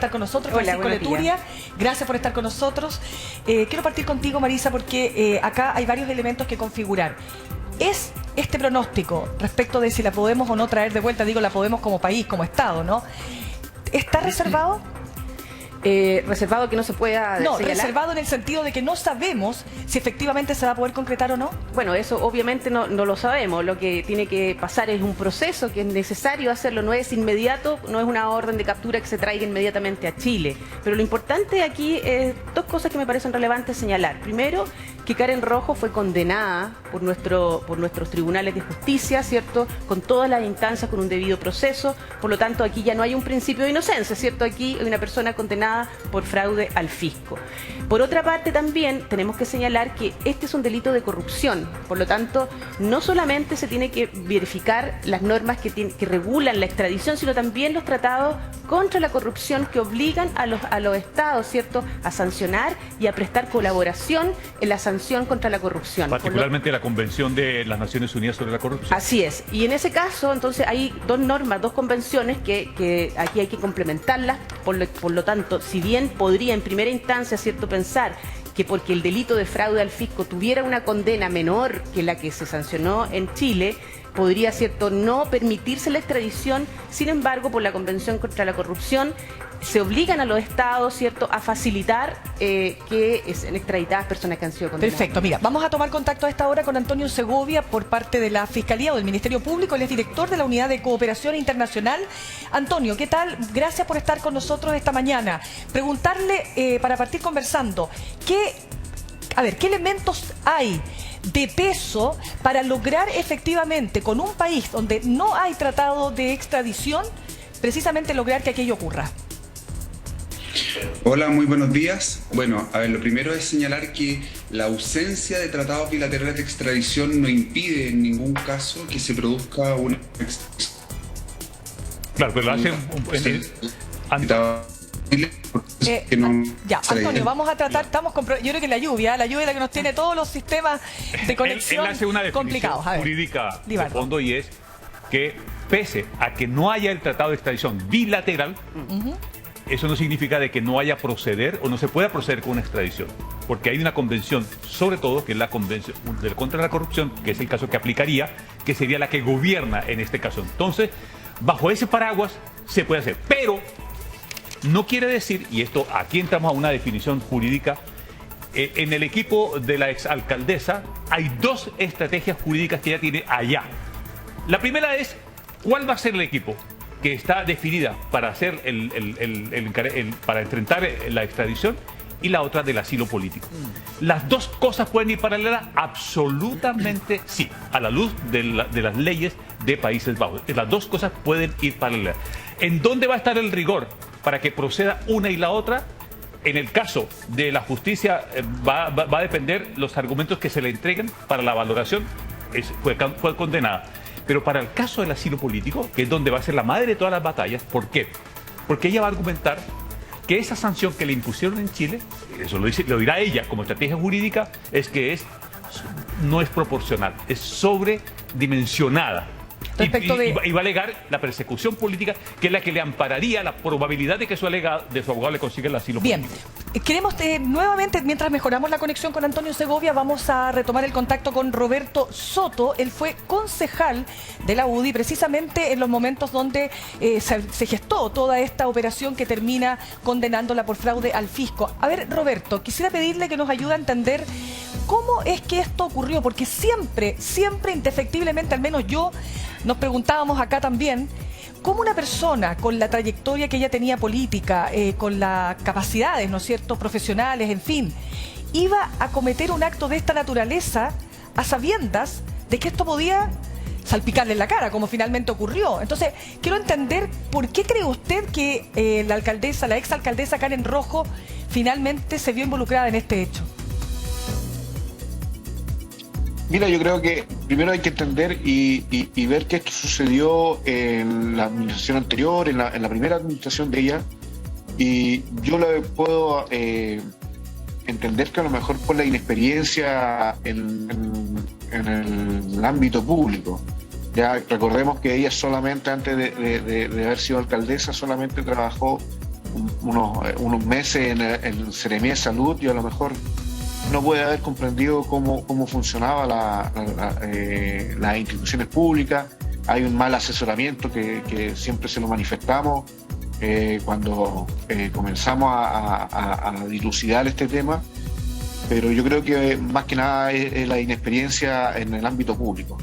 estar con nosotros. Hola, Francisco Leturia, gracias por estar con nosotros. Quiero partir contigo, Marisa, porque acá hay varios elementos que configurar. ¿Es este pronóstico respecto de si la podemos o no traer de vuelta? Digo, la podemos como país, como Estado, ¿no? ¿Está reservado? Reservado que no se pueda No, señalar. reservado en el sentido de que no sabemos si efectivamente se va a poder concretar o no. Bueno, eso obviamente no lo sabemos. Lo que tiene que pasar es un proceso que es necesario hacerlo, no es inmediato, no es una orden de captura que se traiga inmediatamente a Chile. Pero lo importante aquí es dos cosas que me parecen relevantes señalar. Primero, que Karen Rojo fue condenada por nuestros tribunales de justicia, ¿cierto? Con todas las instancias, con un debido proceso. Por lo tanto, aquí ya no hay un principio de inocencia, ¿cierto? Aquí hay una persona condenada por fraude al fisco. Por otra parte, también tenemos que señalar que este es un delito de corrupción. Por lo tanto, no solamente se tiene que verificar las normas que regulan la extradición, sino también los tratados contra la corrupción que obligan a los estados, ¿cierto?, a sancionar y a prestar colaboración en la sanción contra la corrupción. Particularmente la Convención de las Naciones Unidas sobre la Corrupción. Así es. Y en ese caso, entonces, hay dos normas, dos convenciones que aquí hay que complementarlas. Por lo tanto, si bien podría en primera instancia, ¿cierto?, pensar que porque el delito de fraude al fisco tuviera una condena menor que la que se sancionó en Chile, podría, ¿cierto?, no permitirse la extradición. Sin embargo, por la Convención contra la Corrupción, se obligan a los estados, ¿cierto?, a facilitar que sean extraditadas personas que han sido condenadas. Perfecto, mira, vamos a tomar contacto a esta hora con Antonio Segovia por parte de la Fiscalía o del Ministerio Público. Él es director de la Unidad de Cooperación Internacional. Antonio, ¿qué tal? Gracias por estar con nosotros esta mañana. Preguntarle, para partir conversando, ¿qué elementos hay de peso para lograr efectivamente con un país donde no hay tratado de extradición, precisamente lograr que aquello ocurra? Hola, muy buenos días. Bueno, a ver, lo primero es señalar que la ausencia de tratados bilaterales de extradición no impide en ningún caso que se produzca una extradición. Claro, pero lo hacen Antonio, vamos a tratar, yo creo que la lluvia es la que nos tiene todos los sistemas de conexión él hace una definición complicados. Jurídica de fondo, y es que pese a que no haya el tratado de extradición bilateral, eso no significa de que no haya proceder o no se pueda proceder con una extradición, porque hay una convención, sobre todo, que es la Convención contra la Corrupción, que es el caso que aplicaría, que sería la que gobierna en este caso. Entonces, bajo ese paraguas se puede hacer, pero no quiere decir, y esto aquí entramos a una definición jurídica, en el equipo de la exalcaldesa hay dos estrategias jurídicas que ella tiene allá. La primera es, ¿cuál va a ser el equipo que está definida para hacer para enfrentar la extradición? Y la otra del asilo político. ¿Las dos cosas pueden ir paralelas? Absolutamente sí, a la luz de las leyes de Países Bajos. Las dos cosas pueden ir paralelas. ¿En dónde va a estar el rigor para que proceda una y la otra? En el caso de la justicia va a depender los argumentos que se le entreguen para la valoración. Fue condenada. Pero para el caso del asilo político, que es donde va a ser la madre de todas las batallas, ¿por qué? Porque ella va a argumentar que esa sanción que le impusieron en Chile, eso lo dirá ella como estrategia jurídica, es que no es proporcional, es sobredimensionada. Y va a alegar la persecución política, que es la que le ampararía la probabilidad de que su abogado le consiga el asilo político. Bien, queremos nuevamente, mientras mejoramos la conexión con Antonio Segovia, vamos a retomar el contacto con Roberto Soto. Él fue concejal de la UDI precisamente en los momentos donde se gestó toda esta operación que termina condenándola por fraude al fisco. A ver, Roberto, quisiera pedirle que nos ayude a entender cómo es que esto ocurrió, porque siempre, indefectiblemente, al menos yo, nos preguntábamos acá también, cómo una persona con la trayectoria que ella tenía política, con las capacidades, ¿no es cierto?, profesionales, en fin, iba a cometer un acto de esta naturaleza a sabiendas de que esto podía salpicarle en la cara, como finalmente ocurrió. Entonces, quiero entender por qué cree usted que la exalcaldesa Karen Rojo finalmente se vio involucrada en este hecho. Mira, yo creo que primero hay que entender y ver que esto sucedió en la administración anterior, en la primera administración de ella, y yo lo puedo entender que a lo mejor por la inexperiencia en el ámbito público. Ya recordemos que ella solamente, antes de haber sido alcaldesa, solamente trabajó unos meses en el Seremi de Salud y a lo mejor no puede haber comprendido cómo funcionaba las instituciones públicas. Hay un mal asesoramiento que siempre se lo manifestamos cuando comenzamos a dilucidar este tema, pero yo creo que más que nada es la inexperiencia en el ámbito público.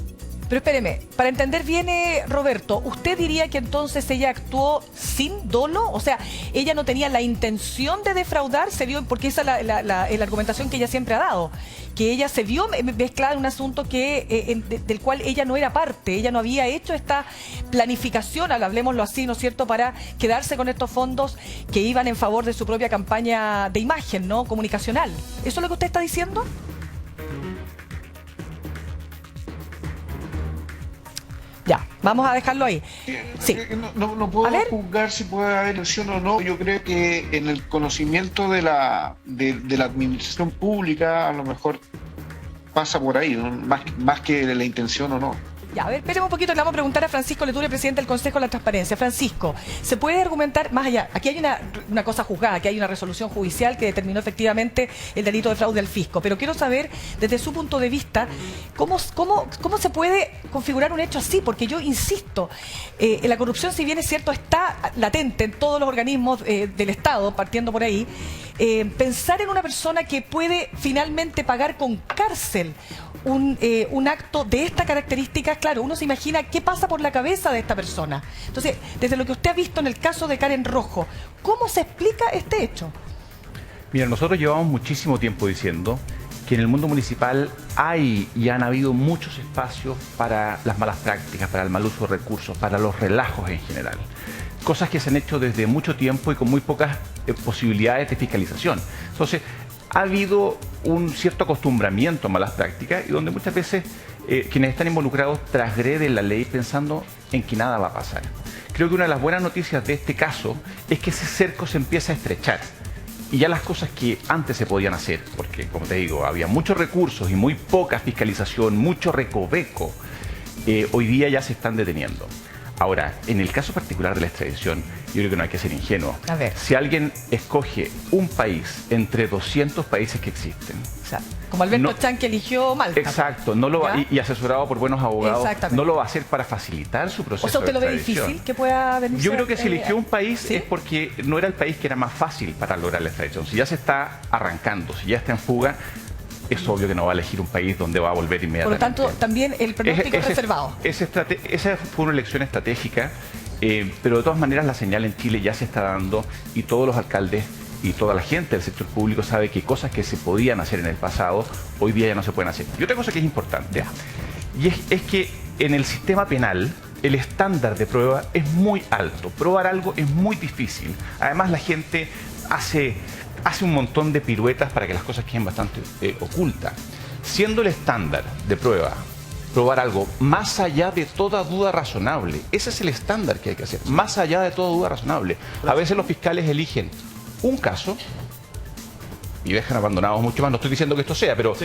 Pero espéreme, para entender bien, Roberto, ¿usted diría que entonces ella actuó sin dolo? O sea, ella no tenía la intención de defraudar, se vio, porque esa es la argumentación que ella siempre ha dado, que ella se vio mezclada en un asunto del cual ella no era parte, ella no había hecho esta planificación, hablemoslo así, ¿no es cierto?, para quedarse con estos fondos que iban en favor de su propia campaña de imagen, ¿no?, comunicacional. ¿Eso es lo que usted está diciendo? Ya, vamos a dejarlo ahí. Sí. No puedo juzgar si puede haber elección o no. Yo creo que en el conocimiento de la administración pública a lo mejor pasa por ahí, ¿no? más que de la intención o no. Ya, a ver, espéreme un poquito, le vamos a preguntar a Francisco Leture, presidente del Consejo de la Transparencia. Francisco, ¿se puede argumentar más allá? Aquí hay una cosa juzgada, que hay una resolución judicial que determinó efectivamente el delito de fraude al fisco, pero quiero saber, desde su punto de vista, ¿cómo se puede configurar un hecho así? Porque yo insisto, la corrupción, si bien es cierto, está latente en todos los organismos del Estado, partiendo por ahí, pensar en una persona que puede finalmente pagar con cárcel un acto de esta característica, claro, uno se imagina qué pasa por la cabeza de esta persona. Entonces, desde lo que usted ha visto en el caso de Karen Rojo, ¿cómo se explica este hecho? Mira, nosotros llevamos muchísimo tiempo diciendo que en el mundo municipal hay y han habido muchos espacios para las malas prácticas, para el mal uso de recursos, para los relajos en general. Cosas que se han hecho desde mucho tiempo y con muy pocas posibilidades de fiscalización. Entonces, ha habido un cierto acostumbramiento a malas prácticas y donde muchas veces quienes están involucrados transgreden la ley pensando en que nada va a pasar. Creo que una de las buenas noticias de este caso es que ese cerco se empieza a estrechar y ya las cosas que antes se podían hacer, porque como te digo, había muchos recursos y muy poca fiscalización, mucho recoveco, hoy día ya se están deteniendo. Ahora, en el caso particular de la extradición, yo creo que no hay que ser ingenuo. A ver. Si alguien escoge un país entre 200 países que existen... O sea, como Alberto Chan, que eligió Malta. Exacto, no lo y asesorado por buenos abogados, no lo va a hacer para facilitar su proceso. O sea, ¿usted lo ve difícil que pueda venir? Yo creo que si eligió un país es porque no era el país que era más fácil para lograr la extradición. Si ya se está arrancando, si ya está en fuga, es obvio que no va a elegir un país donde va a volver inmediatamente. Por lo tanto, también el pronóstico es reservado. Esa fue una elección estratégica, pero de todas maneras la señal en Chile ya se está dando y todos los alcaldes y toda la gente del sector público sabe que cosas que se podían hacer en el pasado, hoy día ya no se pueden hacer. Y otra cosa que es importante, y es que en el sistema penal el estándar de prueba es muy alto. Probar algo es muy difícil. Además, la gente hace un montón de piruetas para que las cosas queden bastante ocultas. Siendo el estándar de prueba probar algo más allá de toda duda razonable, ese es el estándar que hay que hacer, más allá de toda duda razonable. A veces los fiscales eligen un caso y dejan abandonados mucho más, no estoy diciendo que esto sea, pero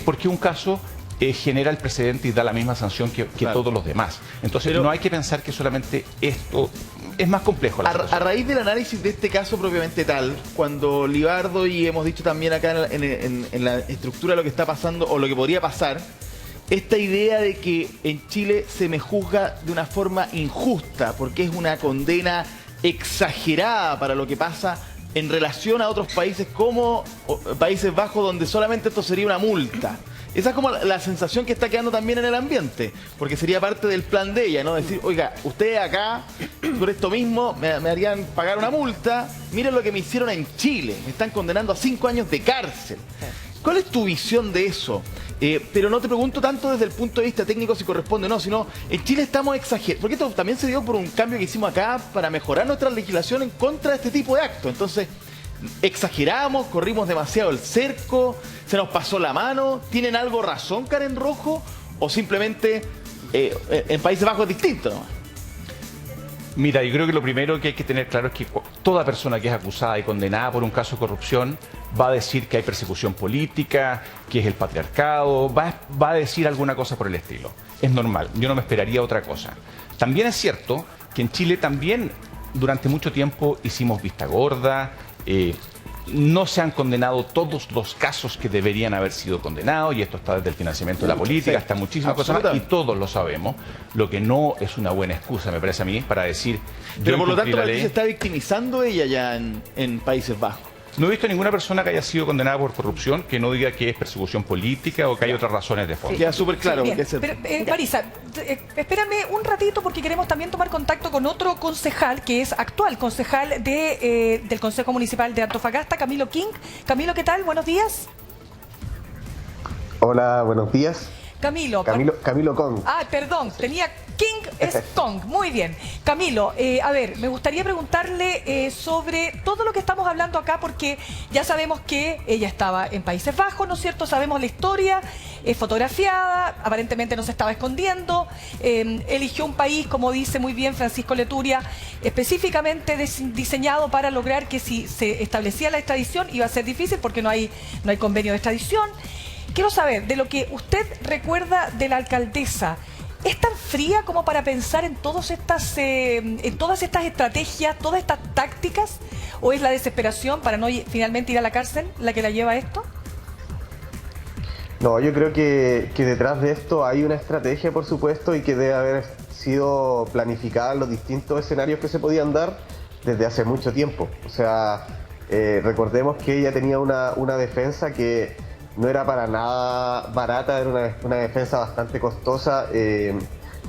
porque un caso genera el precedente y da la misma sanción que todos los demás. Entonces no hay que pensar que solamente esto es más complejo. A raíz del análisis de este caso propiamente tal, cuando Libardo y hemos dicho también acá en la estructura lo que está pasando o lo que podría pasar, esta idea de que en Chile se me juzga de una forma injusta porque es una condena exagerada para lo que pasa en relación a otros países como Países Bajos, donde solamente esto sería una multa. Esa es como la sensación que está quedando también en el ambiente, porque sería parte del plan de ella, ¿no? Decir, oiga, ustedes acá, por esto mismo, me harían pagar una multa, miren lo que me hicieron en Chile, me están condenando a 5 años de cárcel. ¿Cuál es tu visión de eso? Pero no te pregunto tanto desde el punto de vista técnico si corresponde o no, sino en Chile estamos exagerando, porque esto también se dio por un cambio que hicimos acá para mejorar nuestra legislación en contra de este tipo de actos. Entonces, exageramos, corrimos demasiado el cerco, se nos pasó la mano. ¿Tienen algo razón, Karen Rojo? ¿O simplemente en Países Bajos es distinto, ¿no? Mira, yo creo que lo primero que hay que tener claro es que toda persona que es acusada y condenada por un caso de corrupción va a decir que hay persecución política, que es el patriarcado, va a decir alguna cosa por el estilo. Es normal, yo no me esperaría otra cosa. También es cierto que en Chile también durante mucho tiempo hicimos vista gorda, no se han condenado todos los casos que deberían haber sido condenados, y esto está desde el financiamiento de la política hasta muchísimas cosas más, y todos lo sabemos. Lo que no es una buena excusa, me parece a mí, para decir... Pero por lo tanto, ¿para qué se está victimizando ella ya en Países Bajos? No he visto ninguna persona que haya sido condenada por corrupción que no diga que es persecución política o que hay otras razones de fondo. Queda súper claro. Sí, pero, Marisa, espérame un ratito porque queremos también tomar contacto con otro concejal que es actual concejal del Consejo Municipal de Antofagasta, Camilo King. Camilo, ¿qué tal? Buenos días. Hola, buenos días. Camilo Kong. Ah, perdón, tenía King es Kong. Muy bien. Camilo, a ver, me gustaría preguntarle sobre todo lo que estamos hablando acá, porque ya sabemos que ella estaba en Países Bajos, ¿no es cierto? Sabemos la historia, fotografiada, aparentemente no se estaba escondiendo, eligió un país, como dice muy bien Francisco Leturia, específicamente diseñado para lograr que si se establecía la extradición iba a ser difícil porque no hay convenio de extradición. Quiero saber, de lo que usted recuerda de la alcaldesa, ¿es tan fría como para pensar en todas estas estrategias, todas estas tácticas? ¿O es la desesperación para no finalmente ir a la cárcel la que la lleva a esto? No, yo creo que detrás de esto hay una estrategia, por supuesto, y que debe haber sido planificada en los distintos escenarios que se podían dar desde hace mucho tiempo. O sea, recordemos que ella tenía una defensa que no era para nada barata, era una defensa bastante costosa.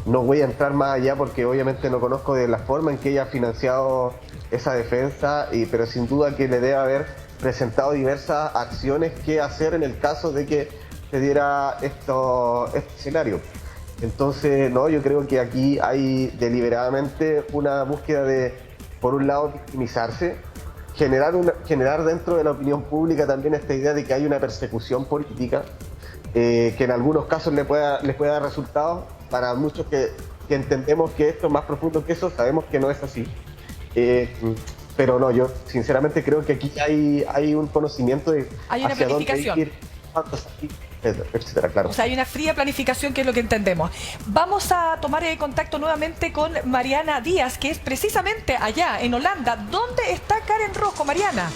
No voy a entrar más allá porque obviamente no conozco de la forma en que ella ha financiado esa defensa, pero sin duda que le debe haber presentado diversas acciones que hacer en el caso de que se diera este escenario. Entonces, no, yo creo que aquí hay deliberadamente una búsqueda de, por un lado, victimizarse, generar dentro de la opinión pública también esta idea de que hay una persecución política, que en algunos casos les puede dar resultados. Para muchos que entendemos que esto es más profundo que eso, sabemos que no es así. Pero no, yo sinceramente creo que aquí hay un conocimiento de hacia dónde ir, cuántos, etcétera, claro. O sea, hay una fría planificación, que es lo que entendemos. Vamos a tomar contacto nuevamente con Mariana Díaz, que es precisamente allá, en Holanda. ¿Dónde está Karen Rojo, Mariana?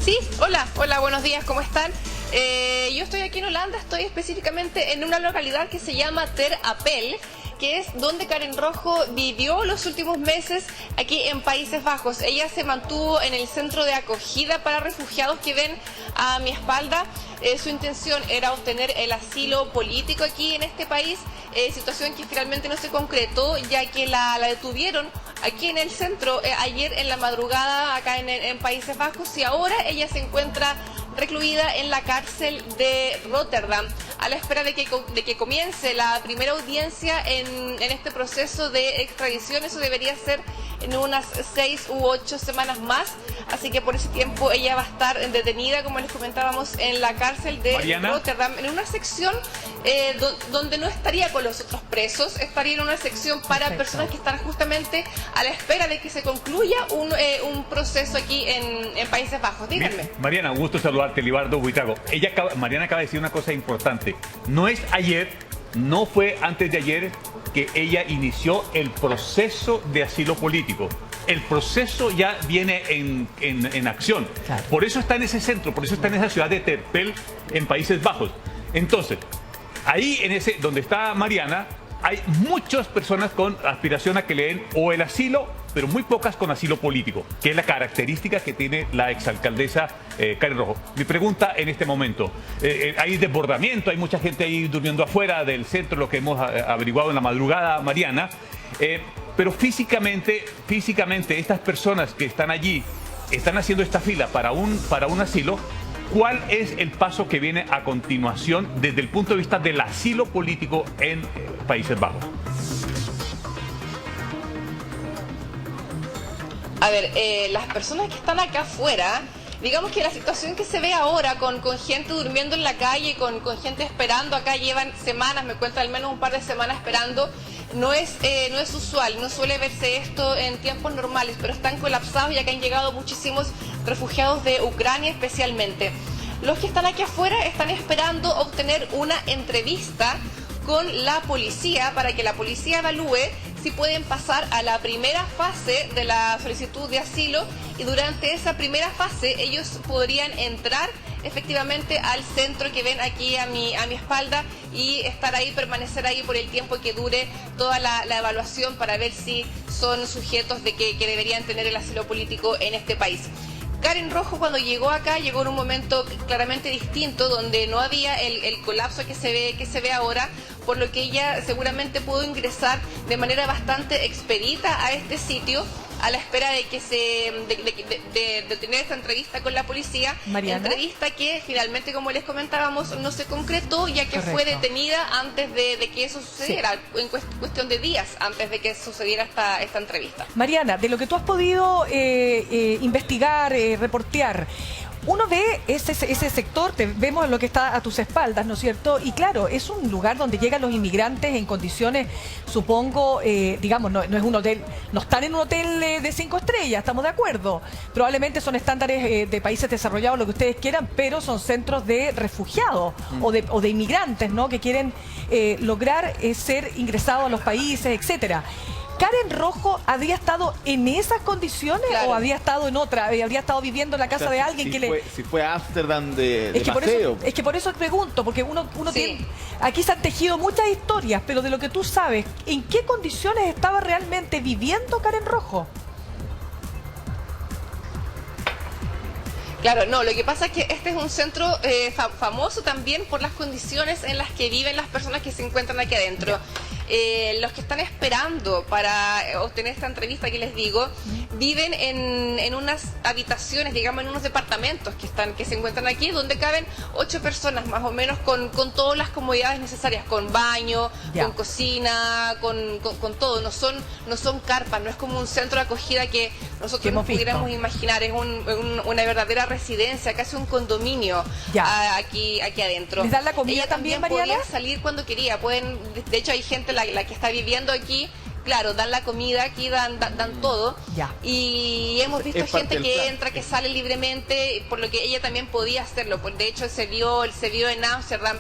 Sí, hola, buenos días, ¿cómo están? Yo estoy aquí en Holanda, estoy específicamente en una localidad que se llama Ter Apel, que es donde Karen Rojo vivió los últimos meses aquí en Países Bajos. Ella se mantuvo en el centro de acogida para refugiados que ven a mi espalda. Su intención era obtener el asilo político aquí en este país, situación que finalmente no se concretó, ya que la detuvieron aquí en el centro ayer en la madrugada acá en Países Bajos, y ahora ella se encuentra recluida en la cárcel de Rotterdam a la espera de que comience la primera audiencia en este proceso de extradición. Eso debería ser en unas 6 u 8 semanas más, así que por ese tiempo ella va a estar detenida, como les comentábamos, en la cárcel de Rotterdam, en una sección donde no estaría con los otros presos, estaría en una sección para personas que están justamente a la espera de que se concluya un proceso aquí en Países Bajos. Díganme. Mariana, un gusto saludarte, Libardo Buitrago. Mariana acaba de decir una cosa importante. No es ayer, no fue antes de ayer que ella inició el proceso de asilo político. El proceso ya viene en acción. Claro. Por eso está en ese centro, por eso está en esa ciudad de Ter Apel, en Países Bajos. Entonces, ahí donde está Mariana, hay muchas personas con aspiración a que le den o el asilo, pero muy pocas con asilo político, que es la característica que tiene la exalcaldesa Karen Rojo. Mi pregunta en este momento, hay desbordamiento, hay mucha gente ahí durmiendo afuera del centro, lo que hemos averiguado en la madrugada, Mariana, pero físicamente estas personas que están allí, están haciendo esta fila para un asilo. ¿Cuál es el paso que viene a continuación desde el punto de vista del asilo político en Países Bajos? A ver, las personas que están acá afuera, digamos que la situación que se ve ahora con gente durmiendo en la calle, con gente esperando acá, llevan semanas, me cuentan al menos un par de semanas esperando, no es usual, no suele verse esto en tiempos normales, pero están colapsados ya que han llegado muchísimos refugiados de Ucrania especialmente. Los que están aquí afuera están esperando obtener una entrevista con la policía para que la policía evalúe si pueden pasar a la primera fase de la solicitud de asilo, y durante esa primera fase ellos podrían entrar efectivamente al centro que ven aquí a mi espalda y estar ahí, permanecer ahí por el tiempo que dure toda la evaluación para ver si son sujetos de que deberían tener el asilo político en este país. Karen Rojo, cuando llegó acá, llegó en un momento claramente distinto, donde no había el colapso que se ve ahora, por lo que ella seguramente pudo ingresar de manera bastante expedita a este sitio, a la espera de que de tener esta entrevista con la policía. Mariana. Entrevista que finalmente, como les comentábamos, no se concretó, ya que fue detenida antes de que eso sucediera, en cuestión de días antes de que sucediera esta entrevista. Mariana, de lo que tú has podido investigar, reportear, uno ve ese sector, vemos lo que está a tus espaldas, ¿no es cierto? Y claro, es un lugar donde llegan los inmigrantes en condiciones, supongo, digamos, no es un hotel, no están en un hotel de 5 estrellas, estamos de acuerdo. Probablemente son estándares de países desarrollados, lo que ustedes quieran, pero son centros de refugiados o de inmigrantes, ¿no? Que quieren lograr ser ingresados a los países, etcétera. ¿Karen Rojo habría estado en esas condiciones o habría estado en otra? ¿Habría estado viviendo en la casa de alguien si fue a Ámsterdam de paseo? Es que por eso pregunto, porque uno tiene... Aquí se han tejido muchas historias, pero de lo que tú sabes, ¿en qué condiciones estaba realmente viviendo Karen Rojo? Claro, no, lo que pasa es que este es un centro famoso también por las condiciones en las que viven las personas que se encuentran aquí adentro. Los que están esperando para obtener esta entrevista que les digo, viven en unas habitaciones, digamos, en unos departamentos que se encuentran aquí, donde caben 8 personas más o menos, con todas las comodidades necesarias, con baño, con cocina, con todo. No son carpas, no es como un centro de acogida que nosotros nos pudiéramos imaginar. Es una verdadera residencia, casi un condominio aquí adentro. ¿Les dan la comida también, Mariana? Podía salir cuando quería. De hecho, hay gente la que está viviendo aquí, claro, dan la comida aquí, dan todo. Y hemos visto gente que entra, que sale libremente, por lo que ella también podía hacerlo. De hecho, se vio en Ámsterdam.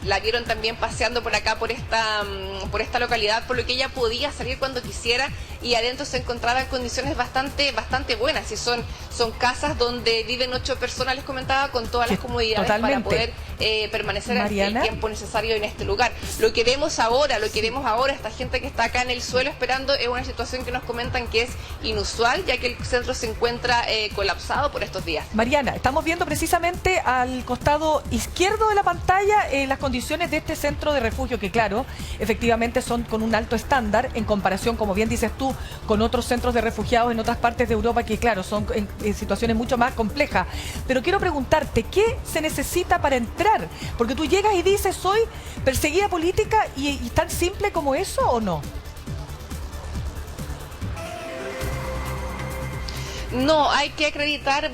La vieron también paseando por acá, por esta localidad, por lo que ella podía salir cuando quisiera, y adentro se encontraba en condiciones bastante buenas. Y son casas donde viven 8 personas, les comentaba, con todas las comodidades para poder permanecer el tiempo necesario en este lugar. Lo que vemos ahora, esta gente que está acá en el suelo esperando, es una situación que nos comentan que es inusual, ya que el centro se encuentra colapsado por estos días. Mariana, estamos viendo precisamente al costado izquierdo de la pantalla las condiciones de este centro de refugio, que claro, efectivamente son con un alto estándar en comparación, como bien dices tú, con otros centros de refugiados en otras partes de Europa, que claro, son en situaciones mucho más complejas. Pero quiero preguntarte, ¿qué se necesita para entrar? Porque tú llegas y dices, soy perseguida política, y tan simple como eso, ¿o no? No, hay que acreditar,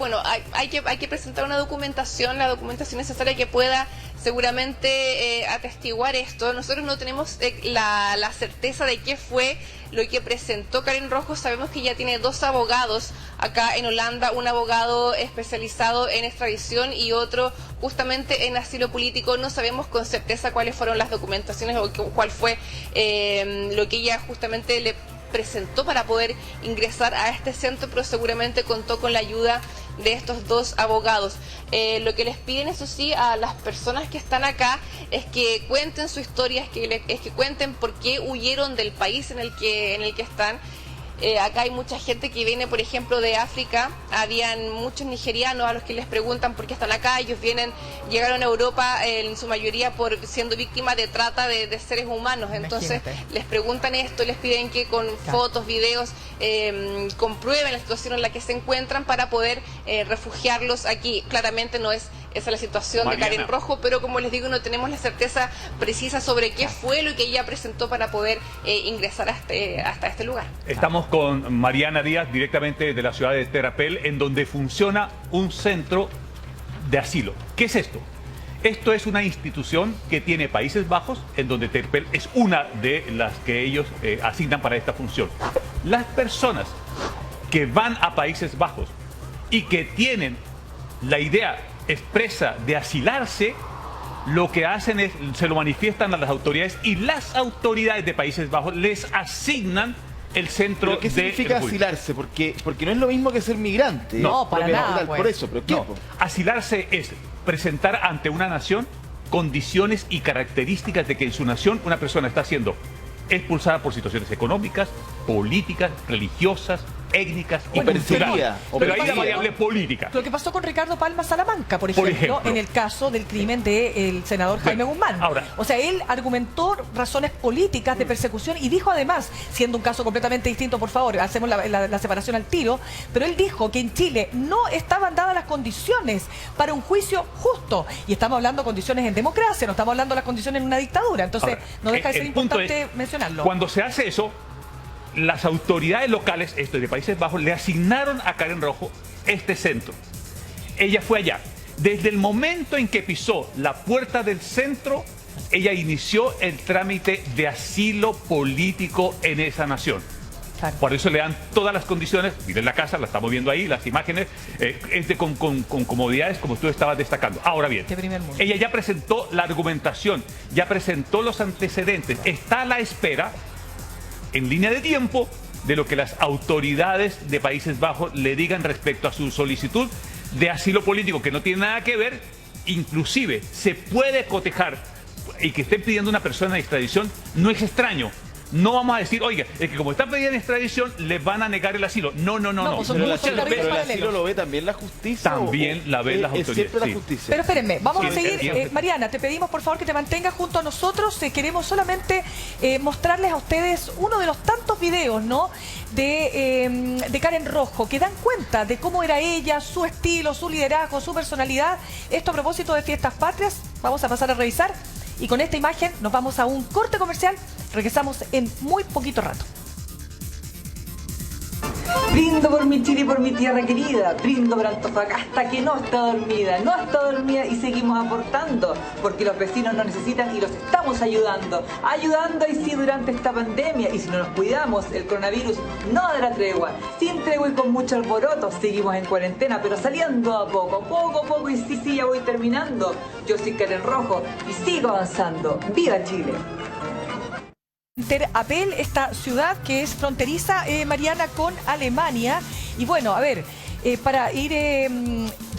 hay que presentar la documentación necesaria que pueda seguramente atestiguar esto. Nosotros no tenemos la certeza de qué fue lo que presentó Karen Rojo. Sabemos que ya tiene 2 abogados acá en Holanda, un abogado especializado en extradición y otro justamente en asilo político. No sabemos con certeza cuáles fueron las documentaciones o cuál fue lo que ella justamente le presentó para poder ingresar a este centro, pero seguramente contó con la ayuda de estos 2 abogados. Lo que les piden, eso sí, a las personas que están acá es que cuenten su historia, es que cuenten por qué huyeron del país en el que están. Acá hay mucha gente que viene, por ejemplo, de África. Habían muchos nigerianos a los que les preguntan por qué están acá. Ellos llegaron a Europa en su mayoría siendo víctimas de trata de seres humanos. Entonces les preguntan esto, les piden que con fotos, videos, comprueben la situación en la que se encuentran para poder refugiarlos aquí. Claramente no es esa la situación de Karen Rojo, pero como les digo, no tenemos la certeza precisa sobre qué fue lo que ella presentó para poder ingresar hasta este lugar. Estamos con Mariana Díaz, directamente de la ciudad de Terrapel, en donde funciona un centro de asilo. ¿Qué es esto? Esto es una institución que tiene Países Bajos, en donde Terrapel es una de las que ellos asignan para esta función. Las personas que van a Países Bajos y que tienen la idea expresa de asilarse, lo que hacen es, se lo manifiestan a las autoridades y las autoridades de Países Bajos les asignan el centro de... ¿Pero qué significa asilarse? Porque no es lo mismo que ser migrante. No, para nada. Por eso, pero ¿qué? No, asilarse es presentar ante una nación condiciones y características de que en su nación una persona está siendo expulsada por situaciones económicas, políticas, religiosas, étnicas y culturales. Pero hay la variable política. Lo que pasó con Ricardo Palma Salamanca, por ejemplo, en el caso del crimen del senador Jaime Guzmán. Ahora, o sea, él argumentó razones políticas de persecución y dijo además, siendo un caso completamente distinto, por favor, hacemos la separación al tiro, pero él dijo que en Chile no estaban dadas las condiciones para un juicio justo. Y estamos hablando de condiciones en democracia, no estamos hablando de las condiciones en una dictadura. Entonces, ahora, no deja de ser importante mencionarlo. Cuando se hace eso, las autoridades locales, de Países Bajos, le asignaron a Karen Rojo este centro. Ella fue allá. Desde el momento en que pisó la puerta del centro, ella inició el trámite de asilo político en esa nación. Claro. Por eso le dan todas las condiciones. Miren la casa, la estamos viendo ahí, las imágenes, con comodidades como tú estabas destacando. Ahora bien, ella ya presentó la argumentación, ya presentó los antecedentes, está a la espera, en línea de tiempo, de lo que las autoridades de Países Bajos le digan respecto a su solicitud de asilo político, que no tiene nada que ver, inclusive se puede cotejar, y que estén pidiendo una persona de extradición no es extraño. No vamos a decir, oiga, es que como están pidiendo extradición, les van a negar el asilo. No. Pero el asilo lo ve también la justicia. También la ven las autoridades. Es siempre la justicia. Pero espérenme, vamos a seguir. Mariana, te pedimos por favor que te mantengas junto a nosotros. Queremos solamente mostrarles a ustedes uno de los tantos videos, ¿no?, de Karen Rojo, que dan cuenta de cómo era ella, su estilo, su liderazgo, su personalidad. Esto a propósito de Fiestas Patrias. Vamos a pasar a revisar. Y con esta imagen nos vamos a un corte comercial. Regresamos en muy poquito rato. Brindo por mi Chile y por mi tierra querida. Brindo por Antofagasta, que no está dormida y seguimos aportando, porque los vecinos nos necesitan y los estamos ayudando y sí durante esta pandemia. Y si no nos cuidamos, el coronavirus no dará tregua. Sin tregua y con mucho alboroto, seguimos en cuarentena, pero saliendo a poco a poco, y sí, ya voy terminando. Yo soy Karen Rojo y sigo avanzando. ¡Viva Chile! Ter Apel, esta ciudad que es fronteriza, Mariana, con Alemania. Y bueno, a ver, para ir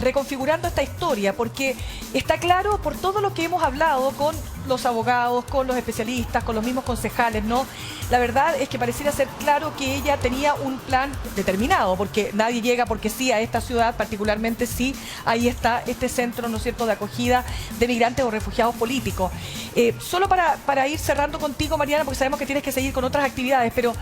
reconfigurando esta historia, porque está claro por todo lo que hemos hablado con los abogados, con los especialistas, con los mismos concejales, ¿no? La verdad es que pareciera ser claro que ella tenía un plan determinado, porque nadie llega porque sí a esta ciudad, particularmente sí, ahí está este centro, ¿no es cierto?, de acogida de migrantes o refugiados políticos. Solo para ir cerrando contigo, Mariana, porque sabemos que tienes que seguir con otras actividades, pero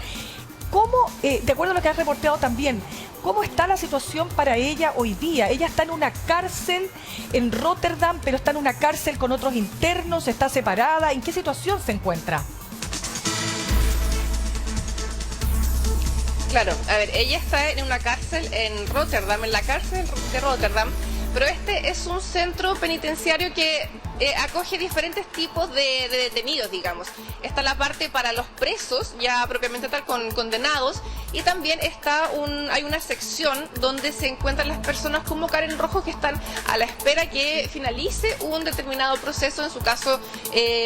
¿cómo, de acuerdo a lo que has reporteado también, cómo está la situación para ella hoy día? Ella está en una cárcel en Rotterdam, pero está en una cárcel con otros internos, está separada. ¿En qué situación se encuentra? Claro, a ver, ella está en una cárcel en Rotterdam, en la cárcel de Rotterdam, pero este es un centro penitenciario que acoge diferentes tipos de detenidos, digamos. Está la parte para los presos, ya propiamente tal, con condenados, y también hay una sección donde se encuentran las personas como Karen Rojo, que están a la espera que finalice un determinado proceso, en su caso,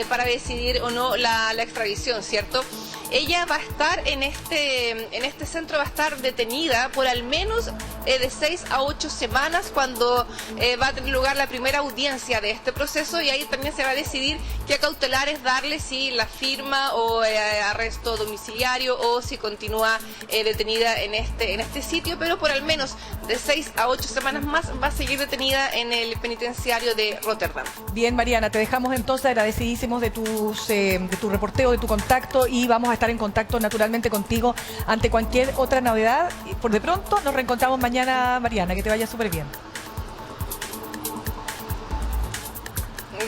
para decidir o no la extradición, ¿cierto? Ella va a estar en este centro, va a estar detenida por al menos de 6 a 8 semanas, cuando va a tener lugar la primera audiencia de este proceso, y ahí también se va a decidir qué cautelares darle, si la firma o arresto domiciliario, o si continúa detenida en este sitio, pero por al menos de 6 a 8 semanas más va a seguir detenida en el penitenciario de Rotterdam. Bien, Mariana, te dejamos entonces agradecidísimos de tu reporteo, de tu contacto, y vamos a estar en contacto naturalmente contigo ante cualquier otra novedad. Por de pronto nos reencontramos mañana, Mariana, que te vaya súper bien.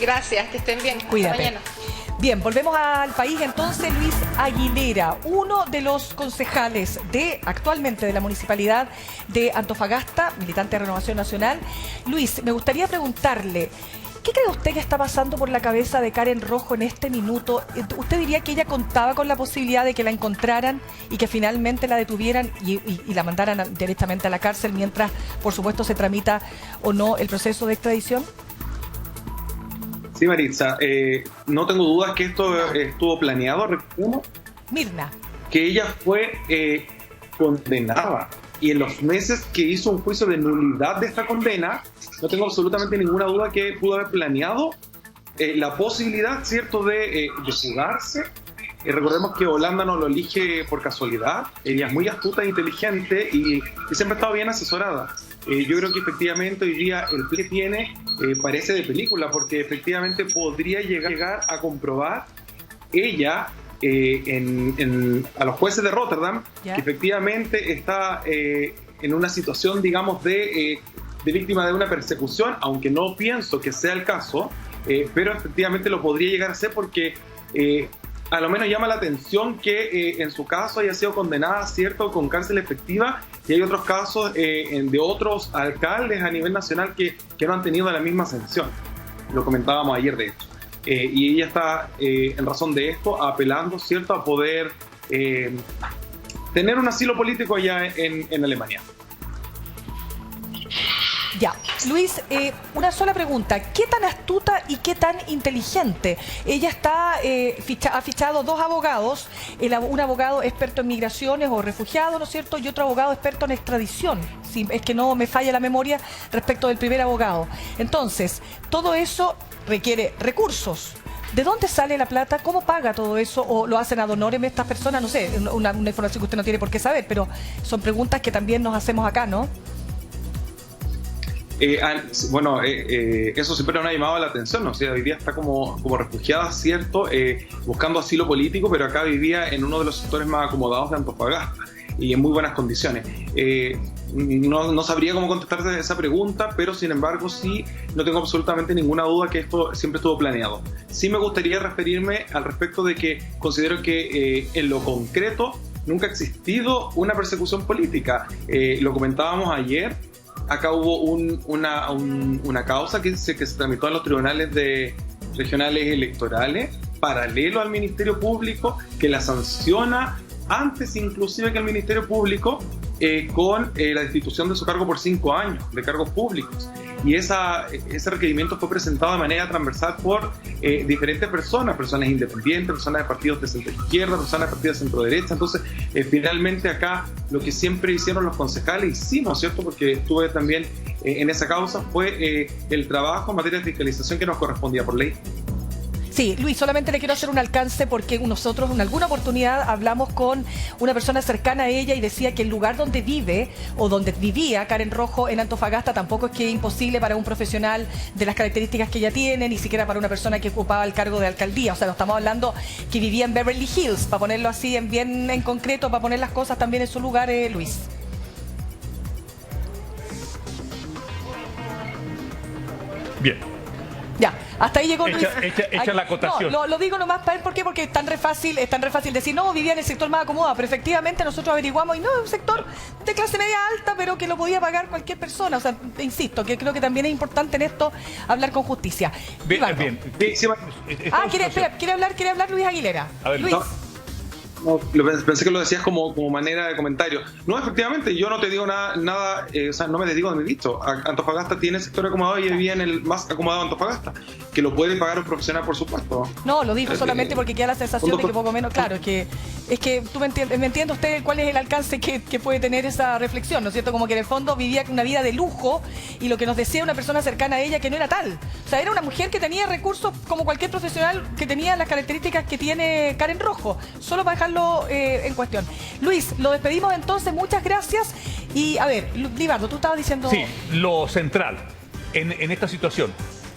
Gracias, que estén bien. Cuídate. Hasta mañana. Bien, volvemos al país entonces. Luis Aguilera, uno de los concejales actualmente de la Municipalidad de Antofagasta, militante de Renovación Nacional. Luis, me gustaría preguntarle, ¿qué cree usted que está pasando por la cabeza de Karen Rojo en este minuto? ¿Usted diría que ella contaba con la posibilidad de que la encontraran y que finalmente la detuvieran y la mandaran directamente a la cárcel mientras, por supuesto, se tramita o no el proceso de extradición? Sí, Maritza, no tengo dudas que esto estuvo planeado. Recuerdo Mirna, que ella fue condenada, y en los meses que hizo un juicio de nulidad de esta condena, no tengo absolutamente ninguna duda que pudo haber planeado la posibilidad, ¿cierto?, de fugarse. Recordemos que Holanda no lo elige por casualidad. Ella es muy astuta e inteligente y siempre ha estado bien asesorada. Yo creo que efectivamente hoy día el plan que tiene parece de película, porque efectivamente podría llegar a comprobar ella a los jueces de Rotterdam que efectivamente está en una situación, digamos, de víctima de una persecución, aunque no pienso que sea el caso, pero efectivamente lo podría llegar a ser, porque a lo menos llama la atención que en su caso haya sido condenada, ¿cierto?, con cárcel efectiva, y hay otros casos de otros alcaldes a nivel nacional que no han tenido la misma sanción. Lo comentábamos ayer, de hecho. Y ella está, en razón de esto, apelando, ¿cierto?, a poder tener un asilo político allá en Alemania. Ya, Luis, una sola pregunta. ¿Qué tan astuta y qué tan inteligente? Ella está ha fichado 2 abogados, un abogado experto en migraciones o refugiados, ¿no es cierto?, y otro abogado experto en extradición, si es que no me falla la memoria respecto del primer abogado. Entonces, todo eso requiere recursos. ¿De dónde sale la plata? ¿Cómo paga todo eso? ¿O lo hacen ad honorem estas personas? No sé, una información que usted no tiene por qué saber, pero son preguntas que también nos hacemos acá, ¿no? Bueno, eso siempre nos ha llamado la atención, ¿no? O sea, hoy día está como refugiada, ¿cierto?, buscando asilo político, pero acá vivía en uno de los sectores más acomodados de Antofagasta y en muy buenas condiciones. No sabría cómo contestarte esa pregunta, pero sin embargo sí, no tengo absolutamente ninguna duda que esto siempre estuvo planeado. Sí me gustaría referirme al respecto de que considero que en lo concreto nunca ha existido una persecución política. Lo comentábamos ayer. Acá hubo una causa que se tramitó en los tribunales regionales electorales, paralelo al Ministerio Público, que la sanciona antes inclusive que el Ministerio Público, con la destitución de su cargo por 5 años de cargos públicos. Y ese requerimiento fue presentado de manera transversal por diferentes personas independientes, personas de partidos de centro-izquierda, personas de partidos de centro-derecha. Entonces, finalmente acá lo que siempre hicieron los concejales, hicimos, ¿cierto?, porque estuve también en esa causa, fue el trabajo en materia de fiscalización que nos correspondía por ley. Sí, Luis, solamente le quiero hacer un alcance porque nosotros en alguna oportunidad hablamos con una persona cercana a ella y decía que el lugar donde vive o donde vivía Karen Rojo en Antofagasta tampoco es que es imposible para un profesional de las características que ella tiene, ni siquiera para una persona que ocupaba el cargo de alcaldía. O sea, no estamos hablando que vivía en Beverly Hills, para ponerlo así bien en concreto, para poner las cosas también en su lugar, Luis. Bien. Ya, hasta ahí llegó Luis. Hecha la acotación. No, lo digo nomás para él, ¿por qué? Porque es tan re fácil decir, no, vivía en el sector más acomodado, pero efectivamente nosotros averiguamos y no, es un sector de clase media alta, pero que lo podía pagar cualquier persona. O sea, insisto, que creo que también es importante en esto hablar con justicia. Bien. ¿Quiere hablar Luis Aguilera? A ver, Luis. No, pensé que lo decías como manera de comentario. No, efectivamente, yo no te digo nada, o sea, no me dedico a mi dicho. Antofagasta tiene sector acomodado y vivía en el más acomodado de Antofagasta, que lo puede pagar un profesional, por supuesto. No, lo digo solamente porque queda la sensación de que poco menos, claro, es que tú me entiende usted cuál es el alcance que puede tener esa reflexión, ¿no es cierto? Como que en el fondo vivía una vida de lujo y lo que nos decía una persona cercana a ella que no era tal. O sea, era una mujer que tenía recursos como cualquier profesional que tenía las características que tiene Karen Rojo, solo para dejarlo en cuestión. Luis, lo despedimos entonces, muchas gracias. Y a ver, Libardo, tú estabas diciendo... Sí, lo central en esta situación.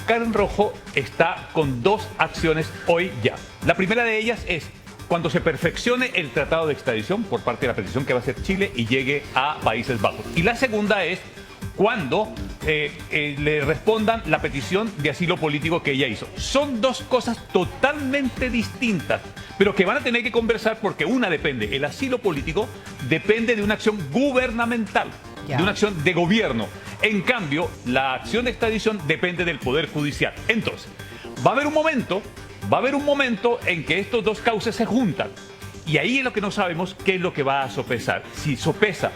Karen Rojo está con 2 acciones hoy ya. La primera de ellas es cuando se perfeccione el tratado de extradición por parte de la petición que va a hacer Chile y llegue a Países Bajos. Y la segunda es cuando le respondan la petición de asilo político que ella hizo. Son 2 cosas totalmente distintas, pero que van a tener que conversar porque una depende, el asilo político depende de una acción gubernamental, de una acción de gobierno. En cambio, la acción de extradición depende del Poder Judicial. Entonces, va a haber un momento en que estos 2 causas se juntan. Y ahí es lo que no sabemos qué es lo que va a sopesar. Si sopesa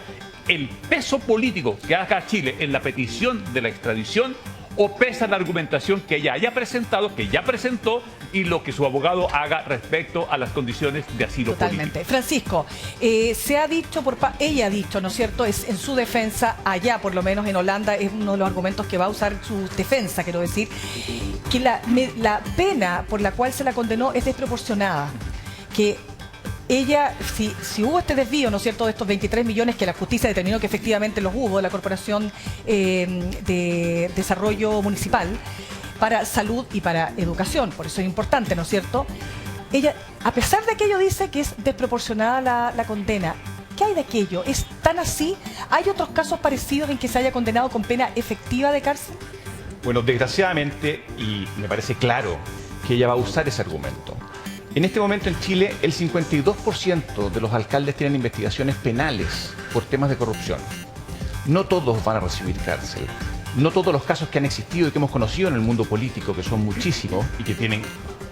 el peso político que haga Chile en la petición de la extradición o pesa la argumentación que ella haya presentado, que ya presentó, y lo que su abogado haga respecto a las condiciones de asilo Totalmente. político? Francisco, se ha dicho, ella ha dicho, ¿no es cierto?, es en su defensa, allá por lo menos en Holanda, es uno de los argumentos que va a usar su defensa, quiero decir, que la pena por la cual se la condenó es desproporcionada, que ella, si hubo este desvío, ¿no es cierto?, de estos 23 millones que la justicia determinó que efectivamente los hubo de la Corporación de Desarrollo Municipal para salud y para educación, por eso es importante, ¿no es cierto? Ella, a pesar de aquello, dice que es desproporcionada la condena. ¿Qué hay de aquello? ¿Es tan así? ¿Hay otros casos parecidos en que se haya condenado con pena efectiva de cárcel? Bueno, desgraciadamente, y me parece claro que ella va a usar ese argumento. En este momento en Chile, el 52% de los alcaldes tienen investigaciones penales por temas de corrupción. No todos van a recibir cárcel. No todos los casos que han existido y que hemos conocido en el mundo político, que son muchísimos y que tienen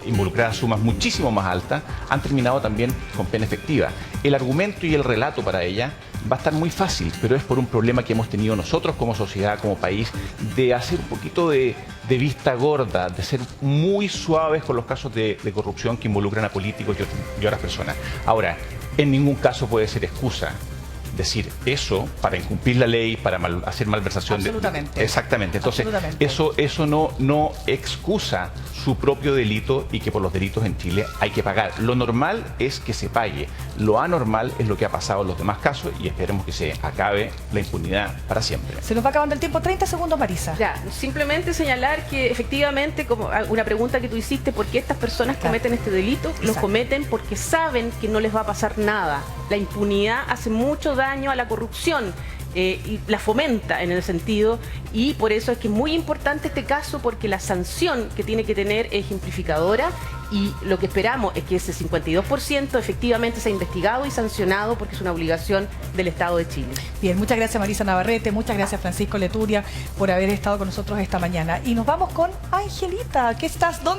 involucradas sumas muchísimo más altas, han terminado también con pena efectiva. El argumento y el relato para ella va a estar muy fácil, pero es por un problema que hemos tenido nosotros como sociedad, como país, de hacer un poquito de vista gorda, de ser muy suaves con los casos de corrupción que involucran a políticos y otras personas. Ahora, en ningún caso puede ser excusa decir eso para incumplir la ley, para hacer malversación. Absolutamente. Exactamente. Entonces, Absolutamente. eso no excusa su propio delito y que por los delitos en Chile hay que pagar. Lo normal es que se pague. Lo anormal es lo que ha pasado en los demás casos y esperemos que se acabe la impunidad para siempre. Se nos va acabando el tiempo. 30 segundos, Marisa. Ya, simplemente señalar que efectivamente, como una pregunta que tú hiciste, ¿por qué estas personas cometen este delito? Exacto. Lo cometen porque saben que no les va a pasar nada. La impunidad hace mucho daño a la corrupción. Y la fomenta en el sentido, y por eso es que es muy importante este caso, porque la sanción que tiene que tener es ejemplificadora, y lo que esperamos es que ese 52% efectivamente sea investigado y sancionado, porque es una obligación del Estado de Chile. Bien, muchas gracias Marisa Navarrete, muchas gracias Francisco Leturia por haber estado con nosotros esta mañana. Y nos vamos con Angelita, ¿qué estás? ¿Dónde?